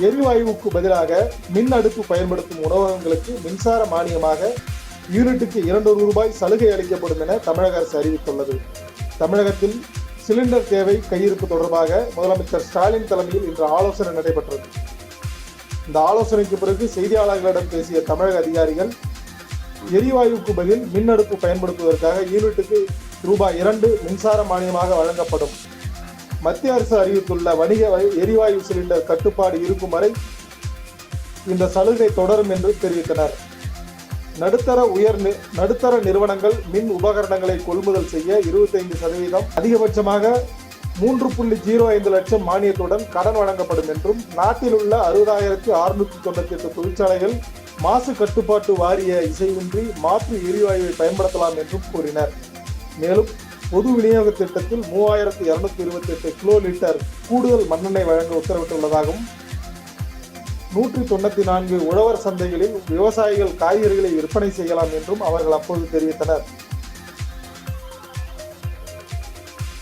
எரிவாயுவுக்கு பதிலாக மின் அடுப்பு பயன்படுத்தும் உணவகங்களுக்கு மின்சார மானியமாக யூனிட்டுக்கு 200 ரூபாய் சலுகை அளிக்கப்படும் என தமிழக அரசு அறிவித்துள்ளது. தமிழகத்தில் சிலிண்டர் தேவை கையிருப்பு தொடர்பாக முதலமைச்சர் ஸ்டாலின் தலைமையில் இன்று ஆலோசனை நடைபெற்றது. இந்த ஆலோசனைக்கு பிறகு செய்தியாளர்களிடம் பேசிய தமிழக அதிகாரிகள், எரிவாயுவுக்கு பதில் மின் அடுப்பு பயன்படுத்துவதற்காக யூனிட்டுக்கு ரூபாய் 2 மின்சார மானியமாக வழங்கப்படும். மத்திய அரசு அறிவித்துள்ள வணிக எரிவாயு சிலிண்டர் கட்டுப்பாடு இருக்கும் வரை இந்த சலுகை தொடரும் என்று தெரிவித்தனர். நடுத்தர நிறுவனங்கள் மின் உபகரணங்களை கொள்முதல் செய்ய 25% அதிகபட்சமாக 3.05 லட்சம் மானியத்துடன் கடன் வழங்கப்படும் என்றும், நாட்டில் உள்ள 60,698 தொழிற்சாலைகள் மாசு கட்டுப்பாட்டு வாரிய இசைவின்றி மாற்று எரிவாயுவை பயன்படுத்தலாம் என்றும் கூறினர். மேலும் பொது விநியோக திட்டத்தில் 3228 கிலோ லிட்டர் கூடுதல் மண்ணெண்ணெய் வழங்க உத்தரவிட்டுள்ளதாகவும், 194 உழவர் சந்தைகளில் விவசாயிகள் காய்கறிகளை விற்பனை செய்யலாம் என்றும் அவர்கள் அப்போது தெரிவித்தனர்.